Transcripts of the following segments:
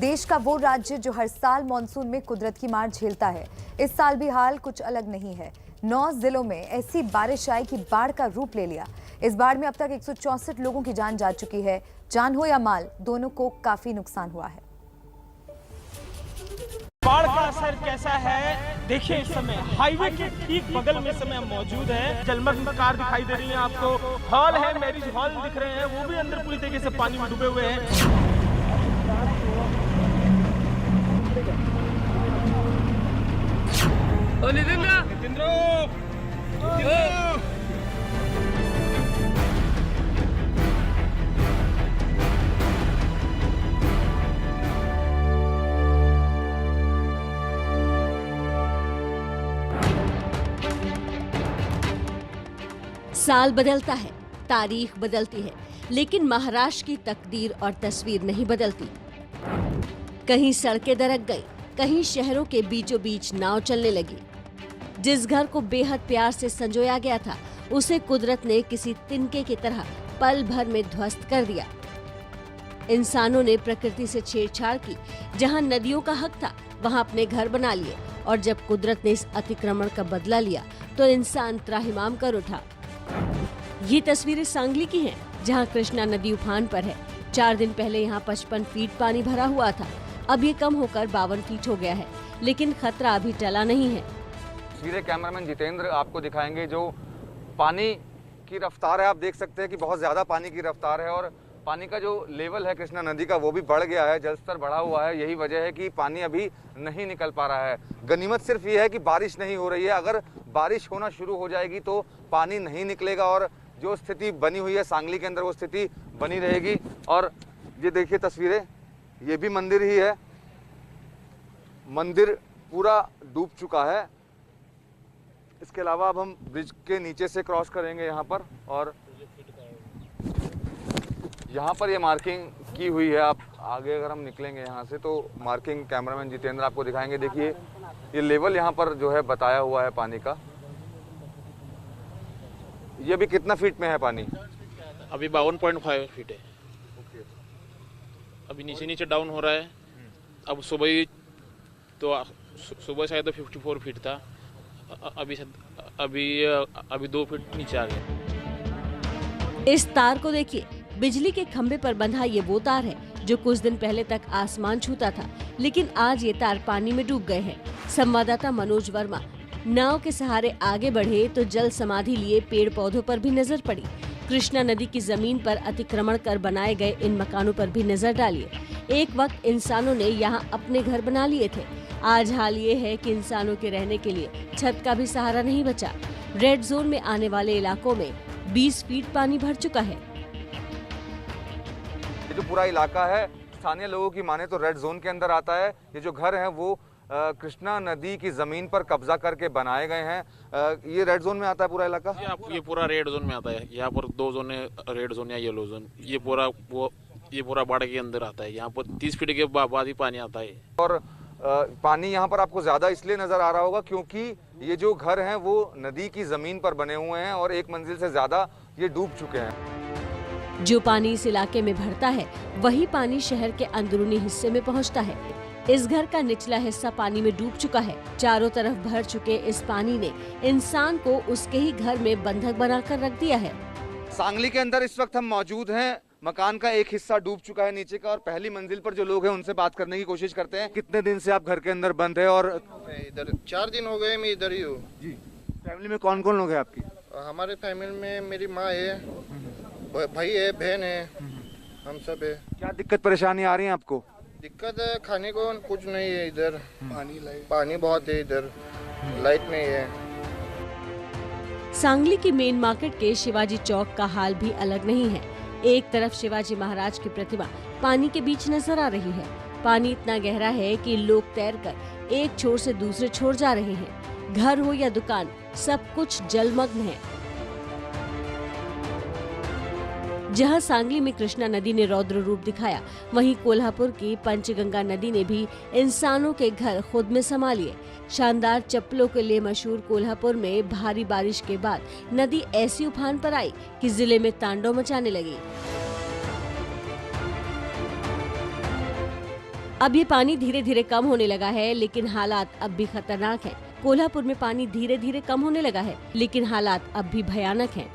देश का वो राज्य जो हर साल मानसून में कुदरत की मार झेलता है, इस साल भी हाल कुछ अलग नहीं है। 9 जिलों में ऐसी बारिश आई कि बाढ़ का रूप ले लिया। इस बाढ़ में अब तक 164 लोगों की जान जा चुकी है। जान हो या माल, दोनों को काफी नुकसान हुआ है। बाढ़ का असर कैसा है देखिए। इस समय हाईवे के ठीक बगल में समय मौजूद है। जलमग्न कार दिखाई दे रही है आपको। हॉल है, मैरिज हॉल दिख रहे हैं, वो भी अंदर पूरी तरीके से पानी में डूबे हुए हैं। साल बदलता है, तारीख बदलती है, लेकिन महाराष्ट्र की तकदीर और तस्वीर नहीं बदलती। कहीं सड़कें दरक गई, कहीं शहरों के बीचों बीच नाव चलने लगी। जिस घर को बेहद प्यार से संजोया गया था, उसे कुदरत ने किसी तिनके की तरह पल भर में ध्वस्त कर दिया। इंसानों ने प्रकृति से छेड़छाड़ की। जहां नदियों का हक था, वहां अपने घर बना लिए, और जब कुदरत ने इस अतिक्रमण का बदला लिया तो इंसान त्राहिमाम कर उठा। ये तस्वीरें सांगली की हैं, जहां कृष्णा नदी उफान पर है। 4 दिन पहले यहां 55 फीट पानी भरा हुआ था। अब ये कम होकर 52 फीट हो गया है, लेकिन खतरा अभी टला नहीं है। तस्वीरें कैमरामैन जितेंद्र आपको दिखाएंगे। जो पानी की रफ्तार है, आप देख सकते हैं कि बहुत ज़्यादा पानी की रफ्तार है, और पानी का जो लेवल है कृष्णा नदी का वो भी बढ़ गया है, जलस्तर बढ़ा हुआ है। यही वजह है कि पानी अभी नहीं निकल पा रहा है। गनीमत सिर्फ ये है कि बारिश नहीं हो रही है। अगर बारिश होना शुरू हो जाएगी तो पानी नहीं निकलेगा, और जो स्थिति बनी हुई है सांगली के अंदर वो स्थिति बनी रहेगी। और ये देखिए तस्वीरें, ये भी मंदिर ही है। मंदिर पूरा डूब चुका है। इसके अलावा अब हम ब्रिज के नीचे से क्रॉस करेंगे यहाँ पर, और यहाँ पर ये मार्किंग की हुई है। आप आगे अगर हम निकलेंगे यहाँ से तो मार्किंग कैमरामैन जितेंद्र आपको दिखाएंगे। देखिए ये लेवल यहाँ पर जो है बताया हुआ है पानी का। ये भी कितना फीट में है पानी? अभी 52.5 फीट है। अभी नीचे नीचे डाउन हो रहा है। अब सुबह शायद 54 फीट था। अभी 2 फीट नीचे आ गया। इस तार को देखिए। बिजली के खंभे पर बंधा ये वो तार है जो कुछ दिन पहले तक आसमान छूता था, लेकिन आज ये तार पानी में डूब गए हैं। संवाददाता मनोज वर्मा नाव के सहारे आगे बढ़े तो जल समाधि लिए पेड़ पौधों पर भी नजर पड़ी। कृष्णा नदी की जमीन पर अतिक्रमण कर बनाए गए इन मकानों पर भी नजर डालिए। एक वक्त इंसानों ने यहाँ अपने घर बना लिए थे। आज हाल ये है कि इंसानों के रहने के लिए छत का भी सहारा नहीं बचा। रेड जोन में आने वाले इलाकों में 20 फीट पानी भर चुका है। ये जो पूरा इलाका है, स्थानीय लोगों की माने तो रेड जोन के अंदर आता है। ये जो घर हैं वो कृष्णा नदी की जमीन पर कब्जा करके बनाए गए हैं। ये रेड जोन में आता है पूरा इलाका। ये पूरा रेड जोन में आता है। यहाँ पर 2 जोन है, रेड जोन या येलो जोन। ये पूरा बाढ़ के अंदर आता है। यहाँ पर 30 फीट के बाद ही पानी आता है। और पानी यहाँ पर आपको ज्यादा इसलिए नजर आ रहा होगा क्योंकि ये जो घर हैं वो नदी की जमीन पर बने हुए हैं, और 1 मंजिल से ज्यादा ये डूब चुके हैं। जो पानी इस इलाके में भरता है, वही पानी शहर के अंदरूनी हिस्से में पहुंचता है। इस घर का निचला हिस्सा पानी में डूब चुका है। चारों तरफ भर चुके इस पानी ने इंसान को उसके ही घर में बंधक बनाकर रख दिया है। सांगली के अंदर इस वक्त हम मौजूद हैं। मकान का एक हिस्सा डूब चुका है नीचे का, और पहली मंजिल पर जो लोग हैं उनसे बात करने की कोशिश करते हैं। कितने दिन से आप घर के अंदर बंद है? और इधर 4 दिन हो गए, मैं इधर ही हूँ जी। फैमिली में कौन कौन लोग हैं आपकी? हमारे फैमिली में मेरी माँ है, भाई है, बहन है, हम सब है। क्या दिक्कत परेशानी आ रही है आपको? दिक्कत है, खाने को कुछ नहीं है इधर। पानी बहुत है इधर, लाइट नहीं है। सांगली की मेन मार्केट के शिवाजी चौक का हाल भी अलग नहीं है। एक तरफ शिवाजी महाराज की प्रतिमा पानी के बीच नजर आ रही है। पानी इतना गहरा है कि लोग तैरकर एक छोर से दूसरे छोर जा रहे हैं। घर हो या दुकान, सब कुछ जलमग्न है। जहां सांगली में कृष्णा नदी ने रौद्र रूप दिखाया, वहीं कोल्हापुर की पंचगंगा नदी ने भी इंसानों के घर खुद में समा लिए। शानदार चप्पलों के लिए मशहूर कोल्हापुर में भारी बारिश के बाद नदी ऐसी उफान पर आई कि जिले में तांडव मचाने लगी। अब ये पानी धीरे धीरे कम होने लगा है, लेकिन हालात अब भी खतरनाक हैं। कोल्हापुर में पानी धीरे धीरे कम होने लगा है, लेकिन हालात अब भी भयानक हैं।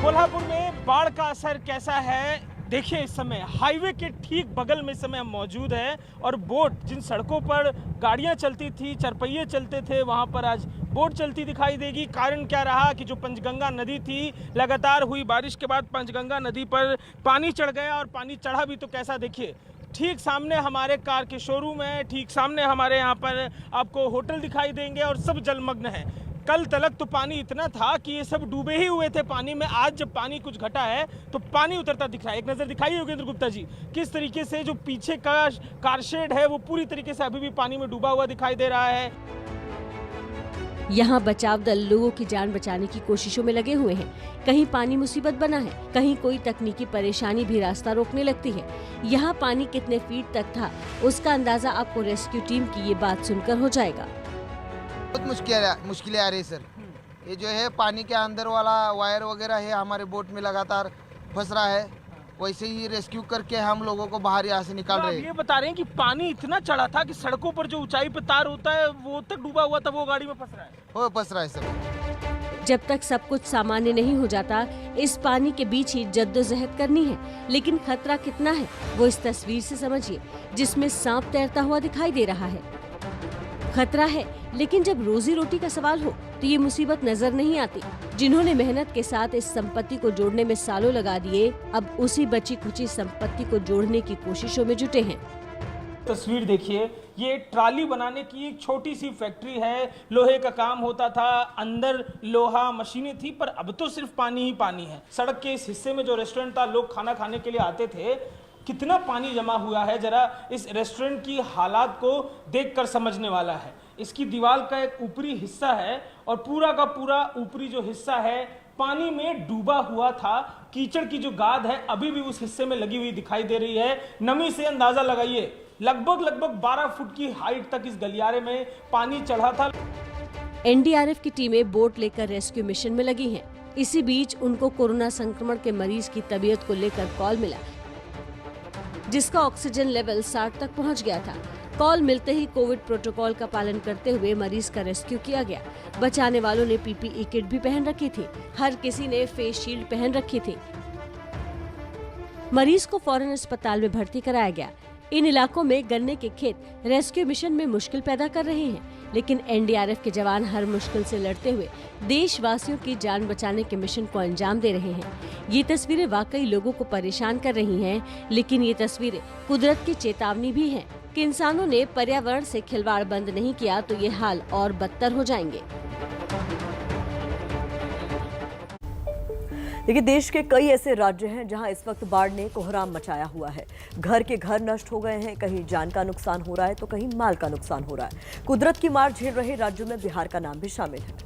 कोल्हापुर में बाढ़ का असर कैसा है देखिए। इस समय हाईवे के ठीक बगल में इस समय हम मौजूद हैं और बोट, जिन सड़कों पर गाड़ियां चलती थी, चरपहिए चलते थे, वहां पर आज बोट चलती दिखाई देगी। कारण क्या रहा कि जो पंचगंगा नदी थी, लगातार हुई बारिश के बाद पंचगंगा नदी पर पानी चढ़ गया और पानी चढ़ा भी तो कैसा, देखिए ठीक सामने हमारे कार के शोरूम है, ठीक सामने हमारे यहाँ पर आपको होटल दिखाई देंगे और सब जलमग्न है। कल तलक तो पानी इतना था कि ये सब डूबे ही हुए थे पानी में। आज जब पानी कुछ घटा है तो पानी उतरता दिख रहा है। एक नज़र दिखाइए योगेंद्र गुप्ता जी, किस तरीके से जो पीछे का कारशेड है वो पूरी तरीके से अभी भी पानी में डूबा हुआ दिखाई दे रहा है। यहाँ बचाव दल लोगों की जान बचाने की कोशिशों में लगे हुए हैं। कहीं पानी मुसीबत बना है, कहीं कोई तकनीकी परेशानी भी रास्ता रोकने लगती है। यहाँ पानी कितने फीट तक था उसका अंदाजा आपको रेस्क्यू टीम की ये बात सुनकर हो जाएगा। बहुत मुश्किलें आ रही सर। ये जो है पानी के अंदर वाला वायर वगैरह है हमारे बोट में लगातार फंस रहा है, वैसे ही रेस्क्यू करके हम लोगों को बाहर यहाँ से निकाल रहे हैं। ये बता रहे हैं कि पानी इतना चढ़ा था कि सड़कों पर जो ऊंचाई पे तार होता है वो तक डूबा हुआ था, वो गाड़ी में फंस रहा है। वो फंस रहा है सर। जब तक सब कुछ सामान्य नहीं हो जाता, इस पानी के बीच ही जद्दोजहद करनी है। लेकिन खतरा कितना है वो इस तस्वीर से समझिए, जिसमें सांप तैरता हुआ दिखाई दे रहा है। खतरा है, लेकिन जब रोजी रोटी का सवाल हो तो ये मुसीबत नजर नहीं आती। जिन्होंने मेहनत के साथ इस संपत्ति को जोड़ने में सालों लगा दिए, अब उसी बची खुची संपत्ति को जोड़ने की कोशिशों में जुटे हैं। तस्वीर देखिए, ये ट्राली बनाने की एक छोटी सी फैक्ट्री है। लोहे का काम होता था, अंदर लोहा मशीनें थी, पर अब तो सिर्फ पानी ही पानी है। सड़क के इस हिस्से में जो रेस्टोरेंट था, लोग खाना खाने के लिए आते थे। कितना पानी जमा हुआ है, जरा इस रेस्टोरेंट की हालात को देखकर समझने वाला है। इसकी दीवार का एक ऊपरी हिस्सा है और पूरा का पूरा ऊपरी जो हिस्सा है पानी में डूबा हुआ था। कीचड़ की जो गाद है अभी भी उस हिस्से में लगी हुई दिखाई दे रही है। नमी से अंदाजा लगाइए, लगभग 12 फुट की हाइट तक इस गलियारे में पानी चढ़ा था। एनडीआरएफ की टीमें बोट लेकर रेस्क्यू मिशन में लगी हैं। इसी बीच उनको कोरोना संक्रमण के मरीज की तबीयत को लेकर कॉल मिला, जिसका ऑक्सीजन लेवल 60 तक पहुंच गया था। कॉल मिलते ही कोविड प्रोटोकॉल का पालन करते हुए मरीज का रेस्क्यू किया गया। बचाने वालों ने पीपीई किट भी पहन रखी थी। हर किसी ने फेस शील्ड पहन रखी थी। मरीज को फौरन अस्पताल में भर्ती कराया गया। इन इलाकों में गन्ने के खेत रेस्क्यू मिशन में मुश्किल पैदा कर रहे हैं, लेकिन एनडीआरएफ के जवान हर मुश्किल से लड़ते हुए देशवासियों की जान बचाने के मिशन को अंजाम दे रहे हैं। ये तस्वीरें वाकई लोगों को परेशान कर रही हैं, लेकिन ये तस्वीरें कुदरत की चेतावनी भी हैं कि इंसानों ने पर्यावरण से खिलवाड़ बंद नहीं किया तो ये हाल और बदतर हो जाएंगे। देखिए, देश के कई ऐसे राज्य हैं जहां इस वक्त बाढ़ ने कोहराम मचाया हुआ है। घर के घर नष्ट हो गए हैं, कहीं जान का नुकसान हो रहा है तो कहीं माल का नुकसान हो रहा है। कुदरत की मार झेल रहे राज्यों में बिहार का नाम भी शामिल है।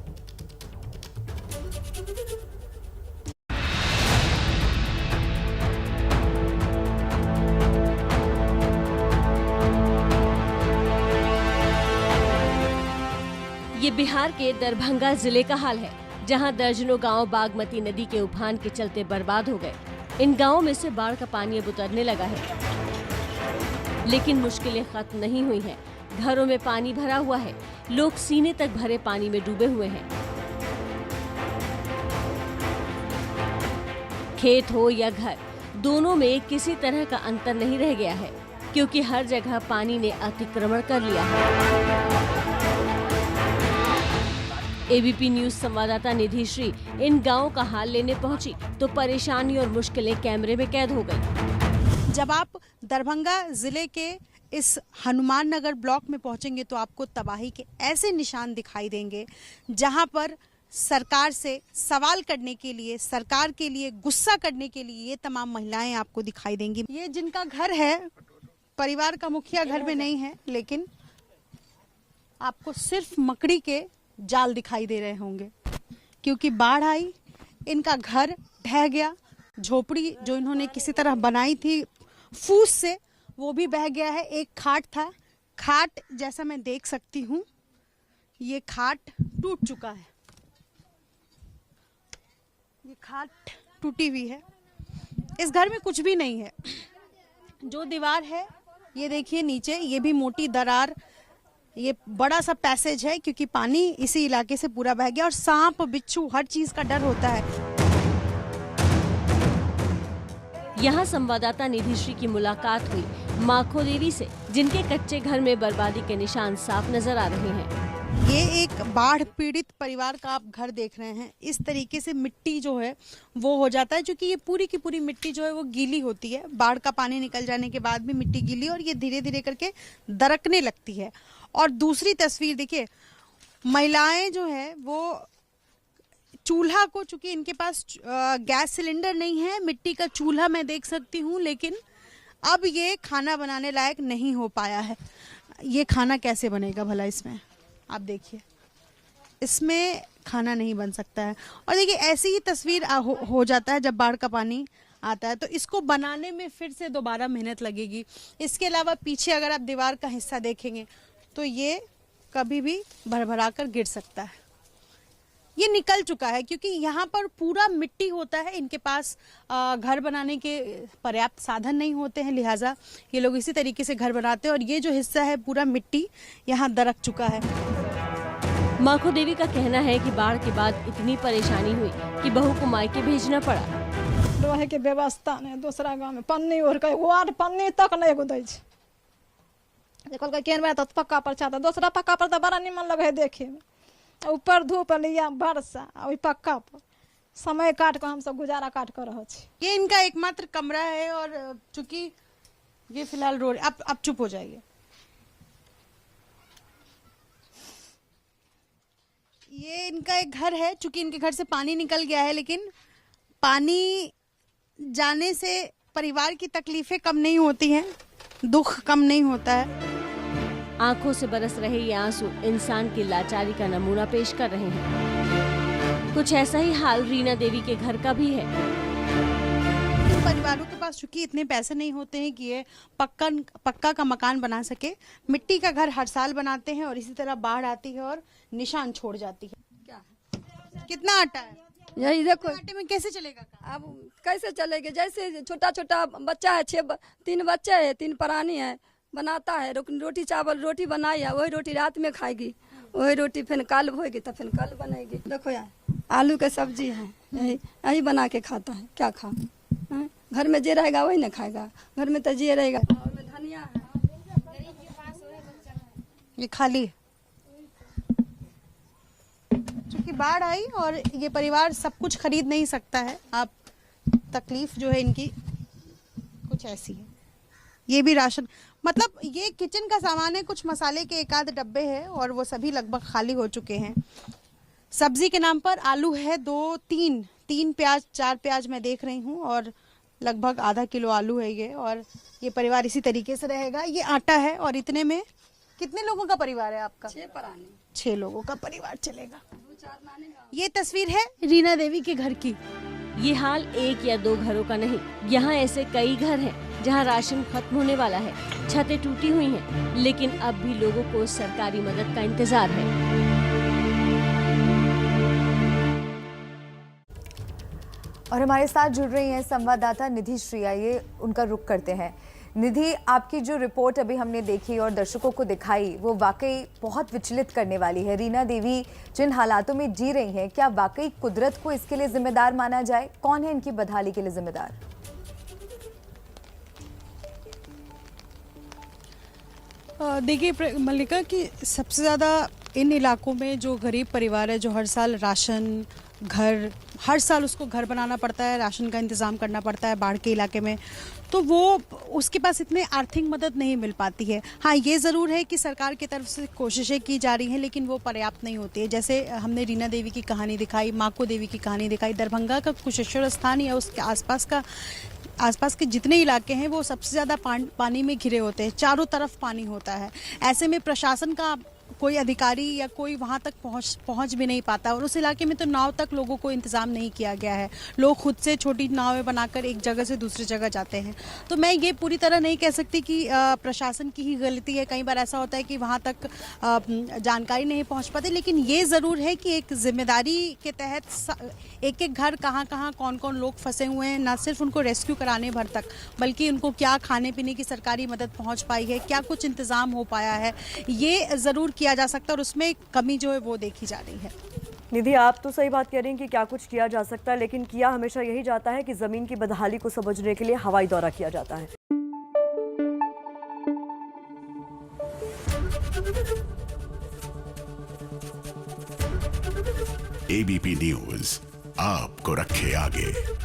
ये बिहार के दरभंगा जिले का हाल है, जहां दर्जनों गांव बागमती नदी के उफान के चलते बर्बाद हो गए। इन गांवों में से बाढ़ का पानी अब उतरने लगा है, लेकिन मुश्किलें खत्म नहीं हुई हैं। घरों में पानी भरा हुआ है, लोग सीने तक भरे पानी में डूबे हुए हैं। खेत हो या घर, दोनों में किसी तरह का अंतर नहीं रह गया है, क्योंकि हर जगह पानी ने अतिक्रमण कर लिया है। एबीपी न्यूज संवाददाता निधि श्री इन गांवों का हाल लेने पहुंची तो परेशानी और मुश्किलें कैमरे में कैद हो गई। जब आप दरभंगा जिले के इस हनुमान नगर ब्लॉक में पहुंचेंगे तो आपको तबाही के ऐसे निशान दिखाई देंगे, जहां पर सरकार से सवाल करने के लिए, सरकार के लिए गुस्सा करने के लिए ये तमाम महिलाएं आपको दिखाई देंगी। ये जिनका घर है, परिवार का मुखिया घर में नहीं है, लेकिन आपको सिर्फ मकड़ी के जाल दिखाई दे रहे होंगे, क्योंकि बाढ़ आई, इनका घर ढह गया। झोपड़ी जो इन्होंने किसी तरह बनाई थी फूस से, वो भी बह गया है। एक खाट था, खाट जैसा मैं देख सकती हूँ, ये खाट टूट चुका है। ये खाट टूटी हुई है। इस घर में कुछ भी नहीं है। जो दीवार है ये देखिए नीचे, ये भी मोटी दरार, ये बड़ा सा पैसेज है क्योंकि पानी इसी इलाके से पूरा बह गया और सांप बिच्छू हर चीज का डर होता है। यहाँ संवाददाता निधि श्री की मुलाकात हुई माखो देवी से, जिनके कच्चे घर में बर्बादी के निशान साफ नजर आ रहे हैं। ये एक बाढ़ पीड़ित परिवार का आप घर देख रहे हैं। इस तरीके से मिट्टी जो है वो हो जाता है, क्योंकि ये पूरी की पूरी मिट्टी जो है वो गीली होती है। बाढ़ का पानी निकल जाने के बाद भी मिट्टी गीली और ये धीरे धीरे करके दरकने लगती है। और दूसरी तस्वीर देखिए, महिलाएं जो है वो चूल्हा को, चूंकि इनके पास गैस सिलेंडर नहीं है, मिट्टी का चूल्हा मैं देख सकती हूँ, लेकिन अब ये खाना बनाने लायक नहीं हो पाया है। ये खाना कैसे बनेगा भला इसमें? आप देखिए, इसमें खाना नहीं बन सकता है। और देखिए ऐसी ही तस्वीर हो जाता है जब बाढ़ का पानी आता है, तो इसको बनाने में फिर से दोबारा मेहनत लगेगी। इसके अलावा पीछे अगर आप दीवार का हिस्सा देखेंगे तो ये कभी भी भरभरा कर गिर सकता है। ये निकल चुका है क्योंकि यहाँ पर पूरा मिट्टी होता है। इनके पास घर बनाने के पर्याप्त साधन नहीं होते हैं, लिहाजा ये लोग इसी तरीके से घर बनाते हैं। और ये जो हिस्सा है पूरा मिट्टी यहाँ दरक चुका है। माखो देवी का कहना है कि बाढ़ के बाद इतनी परेशानी हुई कि बहू को मायके भेजना पड़ा। रहे के व्यवस्था नहीं, दूसरा गाँव में पन्नी और वार्ड पन्नी तक नहीं गुदै केन तो पक्का पर चाहता, दूसरा पक्का पर तो बड़ा निमन लगे है देखे में। ऊपर धूप लिया बरसा, वही पक्का पर समय काट कर हम सब गुजारा काट कर रहे छी। ये इनका एकमात्र कमरा है और चूंकि ये फिलहाल रोड, आप चुप हो जाइए। ये इनका एक घर है, चूंकि इनके घर से पानी निकल गया है, लेकिन पानी जाने से परिवार की तकलीफें कम नहीं होती हैं, दुख कम नहीं होता है। आंखों से बरस रहे ये आंसू इंसान की लाचारी का नमूना पेश कर रहे हैं। कुछ ऐसा ही हाल रीना देवी के घर का भी है। परिवारों के पास चूंकि इतने पैसे नहीं होते हैं कि ये पक्का का मकान बना सके, मिट्टी का घर हर साल बनाते हैं और इसी तरह बाढ़ आती है और निशान छोड़ जाती है। क्या कितना आटा है? यही देखो, आटे में कैसे चलेगा? अब कैसे चलेगा? जैसे छोटा छोटा बच्चा है, 3 बच्चे है, 3 प्राणी है, बनाता है रोटी चावल, रोटी बनाई है, वही रोटी रात में खाएगी, वही रोटी फिर कल होएगी तो फिर कल बनेगी। देखो यार, आलू के सब्जी है, यही बना के खाता है। क्या खा, घर में जे रहेगा वही ना खाएगा, घर में तो जे रहेगा। और में धनिया है, ये खाली क्योंकि बाढ़ आई और ये परिवार सब कुछ खरीद नहीं सकता है। आप तकलीफ जो है इनकी कुछ ऐसी है। ये भी राशन, मतलब ये किचन का सामान है, कुछ मसाले के 1 आध डब्बे हैं और वो सभी लगभग खाली हो चुके हैं। सब्जी के नाम पर आलू है 2-3 प्याज, 4 प्याज मैं देख रही हूँ और लगभग आधा किलो आलू है ये। और ये परिवार इसी तरीके से रहेगा। ये आटा है और इतने में कितने लोगों का परिवार है आपका? 6 लोगों का परिवार चलेगा। ये तस्वीर है रीना देवी के घर की। ये हाल 1 या 2 घरों का नहीं, यहाँ ऐसे कई घर हैं जहाँ राशन खत्म होने वाला है, छतें टूटी हुई हैं, लेकिन अब भी लोगों को सरकारी मदद का इंतजार है। और हमारे साथ जुड़ रही हैं संवाददाता निधि श्री। आइए उनका रुख करते हैं। निधि, आपकी जो रिपोर्ट अभी हमने देखी और दर्शकों को दिखाई, वो वाकई बहुत विचलित करने वाली है। रीना देवी जिन हालातों में जी रही हैं, क्या वाकई कुदरत को इसके लिए जिम्मेदार माना जाए? कौन है इनकी बदहाली के लिए जिम्मेदार? देखिए मल्लिका, कि सबसे ज़्यादा इन इलाकों में जो गरीब परिवार है, जो हर साल राशन, घर, हर साल उसको घर बनाना पड़ता है, राशन का इंतज़ाम करना पड़ता है बाढ़ के इलाके में, तो वो उसके पास इतने आर्थिक मदद नहीं मिल पाती है। हाँ, ये ज़रूर है कि सरकार की तरफ से कोशिशें की जा रही हैं, लेकिन वो पर्याप्त नहीं होती है। जैसे हमने रीना देवी की कहानी दिखाई, माखो देवी की कहानी दिखाई, दरभंगा का कुशेश्वर स्थान या उसके आसपास के जितने इलाके हैं वो सबसे ज़्यादा पानी में घिरे होते हैं, चारों तरफ पानी होता है। ऐसे में प्रशासन का कोई अधिकारी या कोई वहाँ तक पहुँच भी नहीं पाता, और उस इलाके में तो नाव तक लोगों को इंतज़ाम नहीं किया गया है। लोग खुद से छोटी नावें बनाकर एक जगह से दूसरी जगह जाते हैं। तो मैं ये पूरी तरह नहीं कह सकती कि प्रशासन की ही गलती है। कई बार ऐसा होता है कि वहाँ तक जानकारी नहीं पहुँच पाती, लेकिन ये ज़रूर है कि एक जिम्मेदारी के तहत एक एक घर कहाँ कहाँ कौन कौन लोग फंसे हुए हैं, ना सिर्फ उनको रेस्क्यू कराने भर तक, बल्कि उनको क्या खाने पीने की सरकारी मदद पहुँच पाई है, क्या कुछ इंतज़ाम हो पाया है, ये ज़रूर किया जा सकता है, और उसमें कमी जो है वो देखी जा रही है। निधि, आप तो सही बात कह रही हैं कि क्या कुछ किया जा सकता है, लेकिन किया हमेशा यही जाता है कि ज़मीन की बदहाली को समझने के लिए हवाई दौरा किया जाता है। ABP न्यूज़ आपको रखे आगे।